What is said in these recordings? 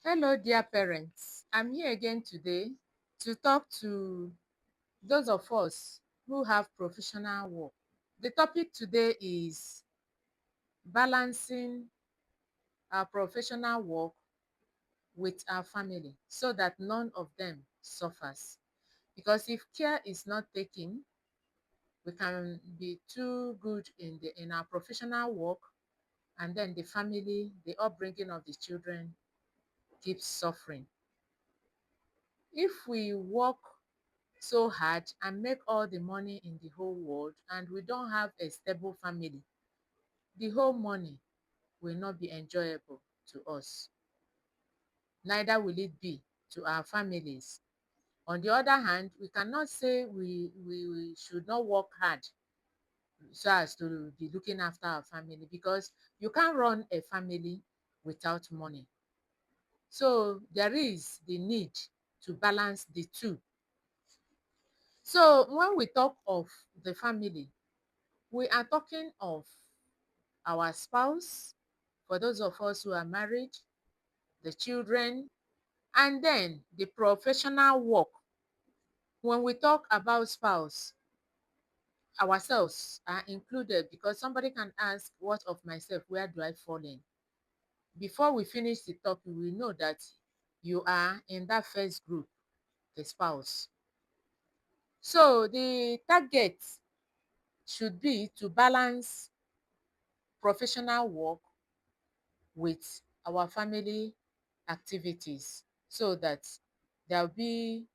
Hello, dear parents. I'm here again today to talk to those of us who have professional work. The topic today is balancing our professional work with our family so that none of them suffers. Because if care is not taken, we can be too good in our professional work, and then the family, the upbringing of the children keeps suffering. If we work so hard and make all the money in the whole world and we don't have a stable family, the whole money will not be enjoyable to us. Neither will it be to our families. On the other hand, we cannot say we should not work hard so as to be looking after our family, because you can't run a family without money. So there is the need to balance the two. So when we talk of the family, we are talking of our spouse, for those of us who are married, the children, and then the professional work. When we talk about spouse, ourselves are included, because somebody can ask, what of myself? Where do I fall in? Before we finish the talk, we will know that you are in that first group, the spouse. So the target should be to balance professional work with our family activities so that there'll be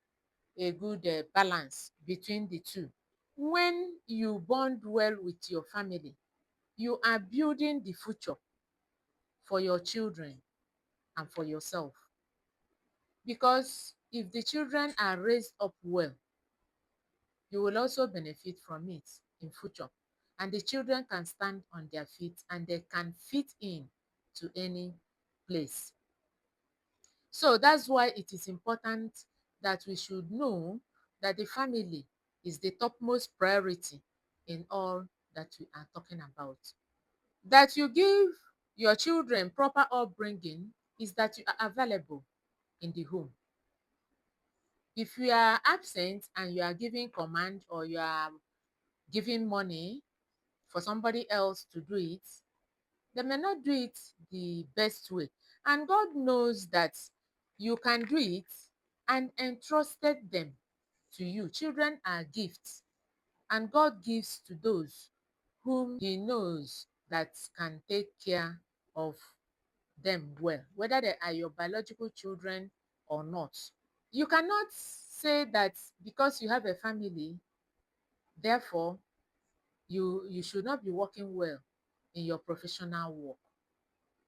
a good balance between the two. When you bond well with your family, you are building the future for your children and for yourself. Because if the children are raised up well, you will also benefit from it in future. And the children can stand on their feet and they can fit in to any place. So that's why it is important that we should know that the family is the topmost priority in all that we are talking about. That you give your children proper upbringing is that you are available in the home. If you are absent and you are giving command, or you are giving money for somebody else to do it, they may not do it the best way. And God knows that you can do it and entrusted them to you. Children are gifts, and God gives to those whom He knows that can take care of them well, whether they are your biological children or not. You cannot say that because you have a family, therefore you should not be working well in your professional work.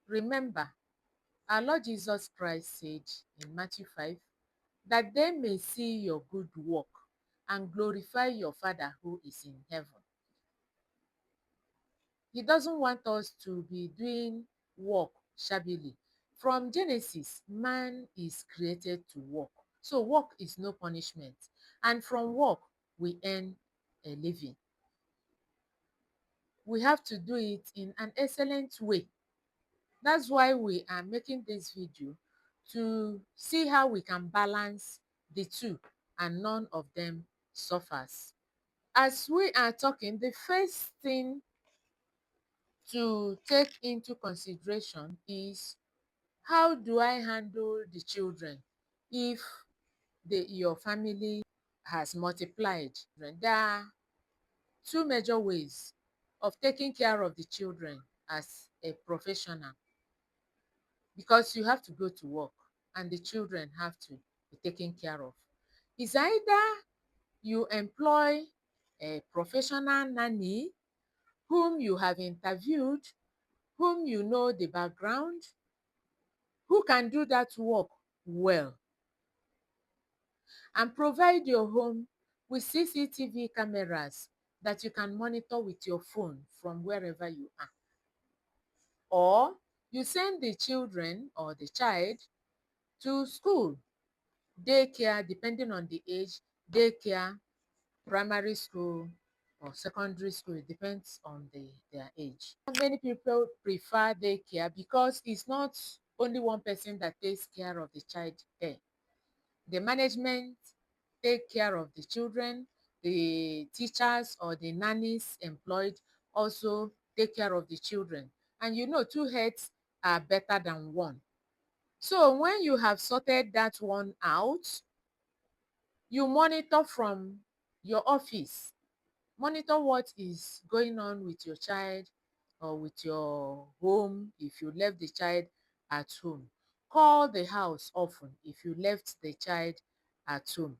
Remember, our Lord Jesus Christ said in Matthew 5 that they may see your good work and glorify your Father who is in heaven. He doesn't want us to be doing work shabbily. From Genesis, man is created to work. So work is no punishment. And from work, we earn a living. We have to do it in an excellent way. That's why we are making this video, to see how we can balance the two and none of them suffers. As we are talking, the first thing to take into consideration is, how do I handle the children if your family has multiplied? There are two major ways of taking care of the children as a professional, because you have to go to work and the children have to be taken care of. It's either you employ a professional nanny whom you have interviewed, whom you know the background, who can do that work well, and provide your home with CCTV cameras that you can monitor with your phone from wherever you are. Or you send the children or the child to school, daycare, depending on the age, daycare, primary school, or secondary school. It depends on their age. Many people prefer daycare because it's not only one person that takes care of the child there. The management take care of the children, the teachers or the nannies employed also take care of the children. And you know, two heads are better than one. So when you have sorted that one out, you monitor from your office. Monitor what is going on with your child or with your home if you left the child at home. Call the house often if you left the child at home.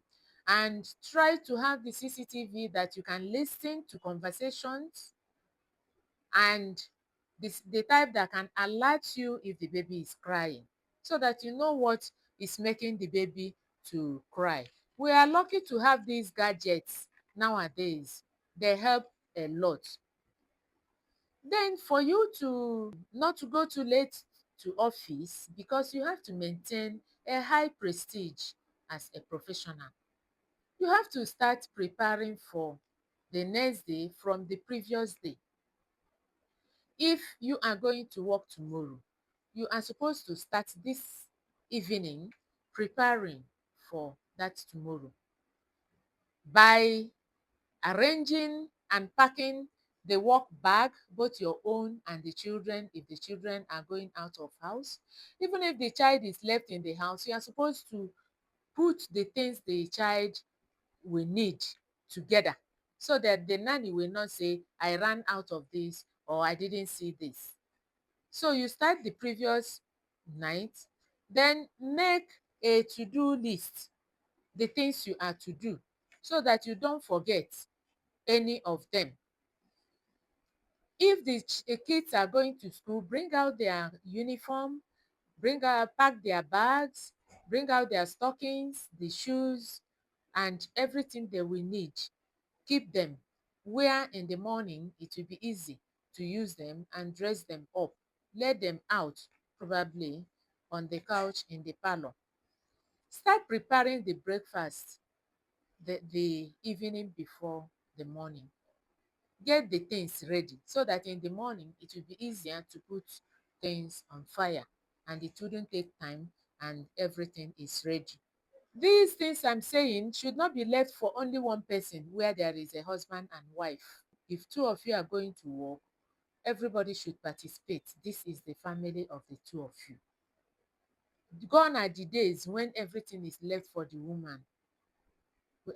And try to have the CCTV that you can listen to conversations, and the type that can alert you if the baby is crying, so that you know what is making the baby to cry. We are lucky to have these gadgets nowadays. They help a lot. Then for you to not to go too late to office, because you have to maintain a high prestige as a professional, you have to start preparing for the next day from the previous day. If you are going to work tomorrow, you are supposed to start this evening preparing for that tomorrow by arranging and packing the work bag, both your own and the children, if the children are going out of house. Even if the child is left in the house, you are supposed to put the things the child will need together, so that the nanny will not say, I ran out of this or I didn't see this. So you start the previous night, then make a to-do list, the things you are to do, so that you don't forget any of them. If the kids are going to school, bring out their uniform, pack their bags, bring out their stockings, the shoes, and everything they will need. Keep them where in the morning it will be easy to use them and dress them up. Let them out, probably on the couch in the parlor. Start preparing the breakfast the evening before the morning. Get the things ready so that in the morning it will be easier to put things on fire and it wouldn't take time and everything is ready. These things I'm saying should not be left for only one person where there is a husband and wife. If two of you are going to work, everybody should participate. This is the family of the two of you. Gone are the days when everything is left for the woman.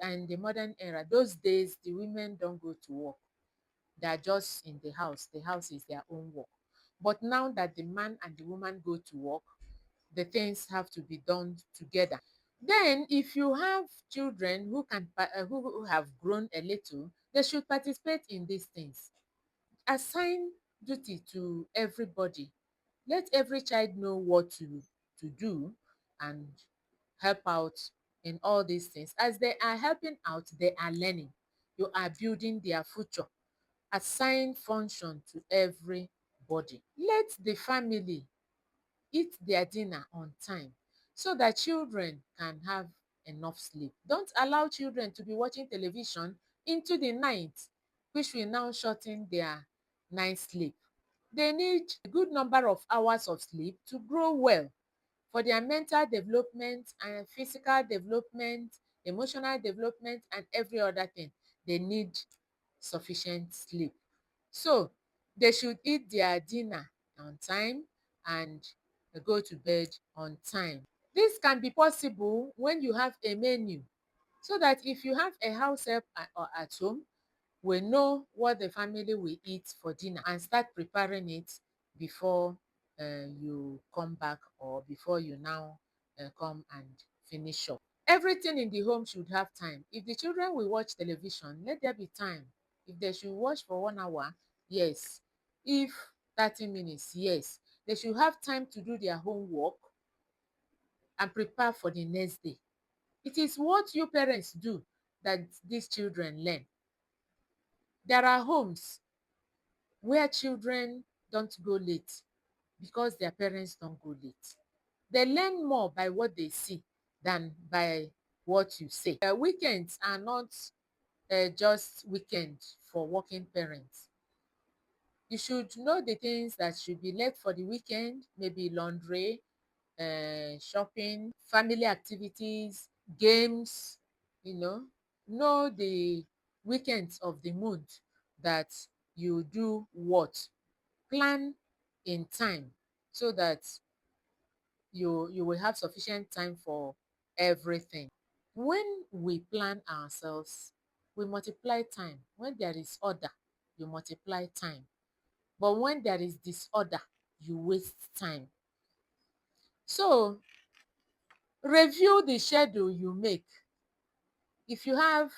And in the modern era, those days the women don't go to work. They are just in the house. The house is their own work. But now that the man and the woman go to work, the things have to be done together. Then if you have children who have grown a little, they should participate in these things. Assign duty to everybody. Let every child know what to do and help out in all these things. As they are helping out, they are learning. You are building their future. Assign function to everybody. Let the family eat their dinner on time so that children can have enough sleep. Don't allow children to be watching television into the night, which will now shorten their night sleep. They need a good number of hours of sleep to grow well for their mental development and physical development, emotional development, and every other thing. They need sufficient sleep. So they should eat their dinner on time and go to bed on time. This can be possible when you have a menu, so that if you have a house help at home, we know what the family will eat for dinner and start preparing it before you come back, or before you now come and finish up. Everything in the home should have time. If the children will watch television, let there be time. If they should watch for 1 hour, yes. If 30 minutes, yes. They should have time to do their homework and prepare for the next day. It is what you parents do that these children learn. There are homes where children don't go late because their parents don't go late. They learn more by what they see than by what you say. Weekends are not just weekend for working parents. You should know the things that should be left for the weekend, maybe laundry, shopping, family activities, games, you know the weekends of the month that you do what. Plan in time so that you will have sufficient time for everything. When we plan ourselves, we multiply time. When there is order, you multiply time. But when there is disorder, you waste time. So review the schedule you make. If you have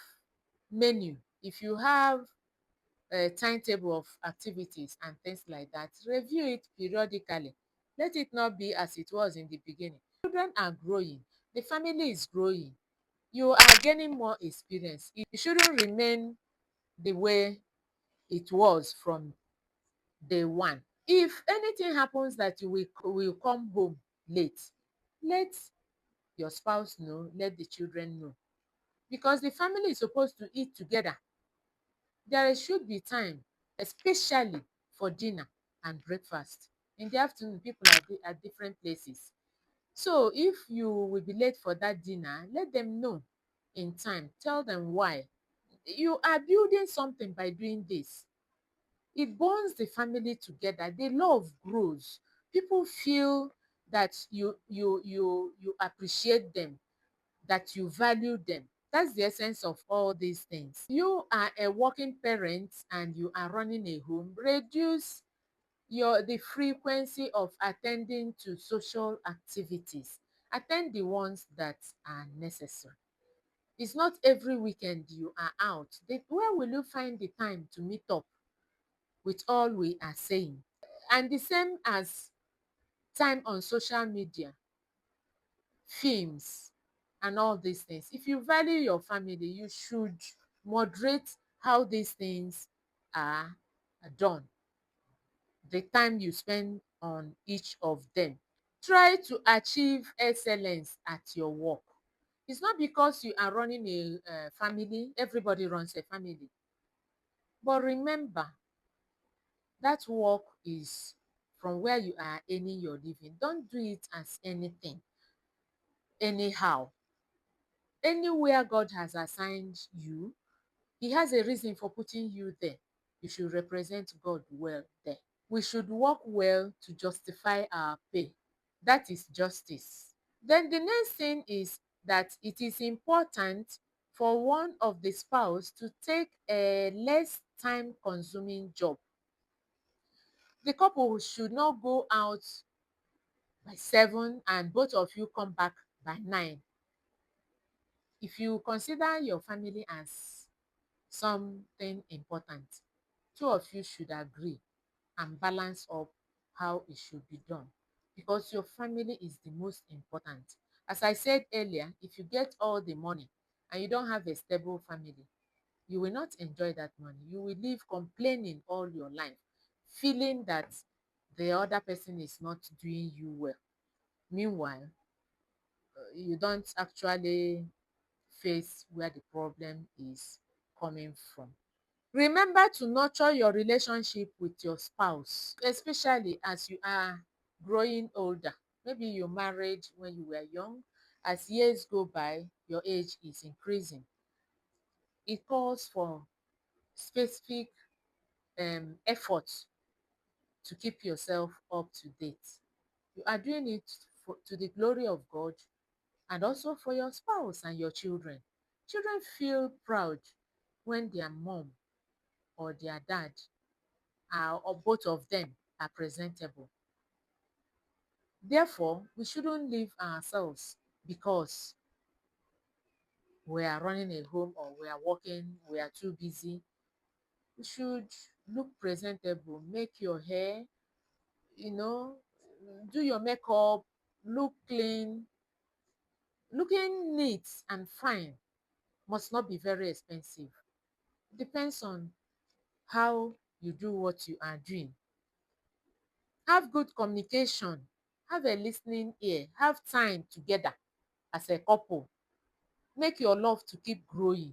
menu, if you have a timetable of activities and things like that, review it periodically. Let it not be as it was in the beginning. Children are growing, the family is growing, you are gaining more experience. It shouldn't remain the way it was from day one. If anything happens that you will come home late, let your spouse know, let the children know, because the family is supposed to eat together. There should be time, especially for dinner and breakfast. In the afternoon, people are at different places. So if you will be late for that dinner, let them know in time. Tell them why. You are building something by doing this. It bonds the family together. The love grows. People feel that you appreciate them, that you value them. That's the essence of all these things. You are a working parent and you are running a home. Reduce the frequency of attending to social activities. Attend the ones that are necessary. It's not every weekend you are out. Where will you find the time to meet up with all we are saying? And the same as time on social media, films, and all these things. If you value your family, you should moderate how these things are done, the time you spend on each of them. Try to achieve excellence at your work. It's not because you are running a family, everybody runs a family. But remember, that work is from where you are earning your living. Don't do it as anything, anyhow. Anywhere God has assigned you, He has a reason for putting you there. You should represent God well there. We should work well to justify our pay. That is justice. Then the next thing is that it is important for one of the spouse to take a less time consuming job. The couple should not go out by 7 and both of you come back by 9. If you consider your family as something important, two of you should agree and balance up how it should be done, because your family is the most important. As I said earlier, if you get all the money and you don't have a stable family, you will not enjoy that money. You will live complaining all your life, feeling that the other person is not doing you well. Meanwhile, you don't actually face where the problem is coming from. Remember to nurture your relationship with your spouse, especially as you are growing older. Maybe you married when you were young. As years go by, your age is increasing. It calls for specific efforts to keep yourself up to date. You are doing it to the glory of God and also for your spouse and your children. Children feel proud when their mom or their dad or both of them are presentable. Therefore, we shouldn't leave ourselves because we are running a home or we are working, we are too busy. You should look presentable, make your hair, you know, do your makeup, look clean. Looking neat and fine must not be very expensive. Depends on how you do what you are doing. Have good communication, have a listening ear, have time together as a couple. Make your love to keep growing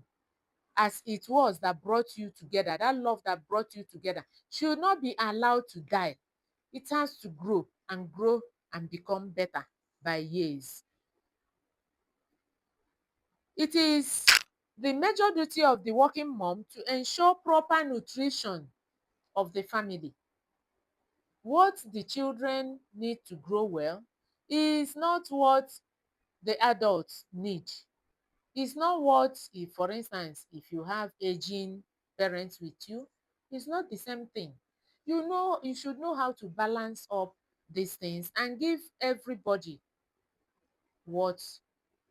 as it was that brought you together. That love that brought you together should not be allowed to die. It has to grow and become better by years. It is the major duty of the working mom to ensure proper nutrition of the family. What the children need to grow well is not what the adults need. It's not what, if for instance, if you have aging parents with you, it's not the same thing. You know, you should know how to balance up these things and give everybody what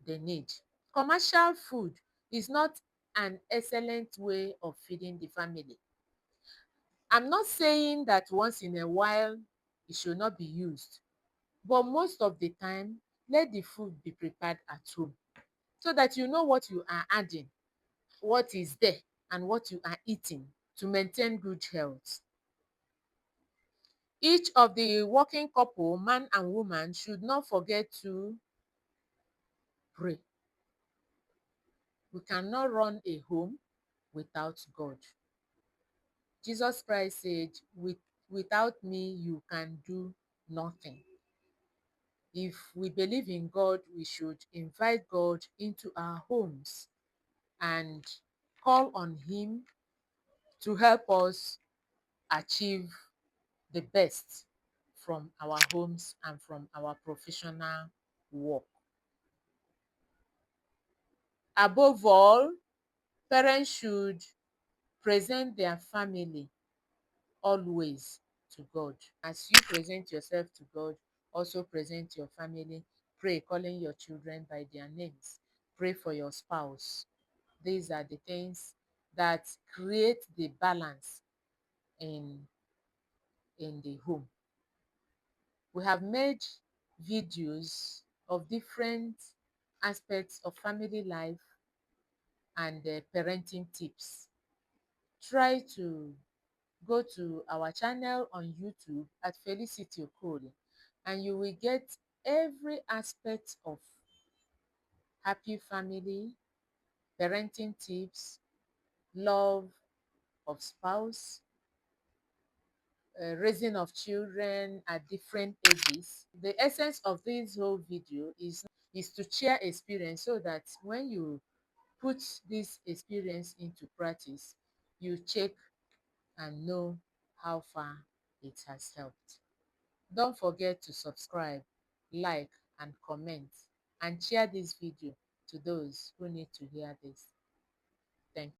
they need. Commercial food is not an excellent way of feeding the family. I'm not saying that once in a while it should not be used, but most of the time, let the food be prepared at home so that you know what you are adding, what is there, and what you are eating to maintain good health. Each of the working couple, man and woman, should not forget to pray. We cannot run a home without God. Jesus Christ said, without me, you can do nothing. If we believe in God, we should invite God into our homes and call on Him to help us achieve the best from our homes and from our professional work. Above all, parents should present their family always to God. As you present yourself to God, also present your family. Pray, calling your children by their names. Pray for your spouse. These are the things that create the balance in the home. We have made videos of different aspects of family life and parenting tips. Try to go to our channel on YouTube at Felicity Okoli, and you will get every aspect of happy family, parenting tips, love of spouse, raising of children at different ages. The essence of this whole video is to share experience so that when you put this experience into practice, you check and know how far it has helped. Don't forget to subscribe, like, and comment, and share this video to those who need to hear this. Thank you.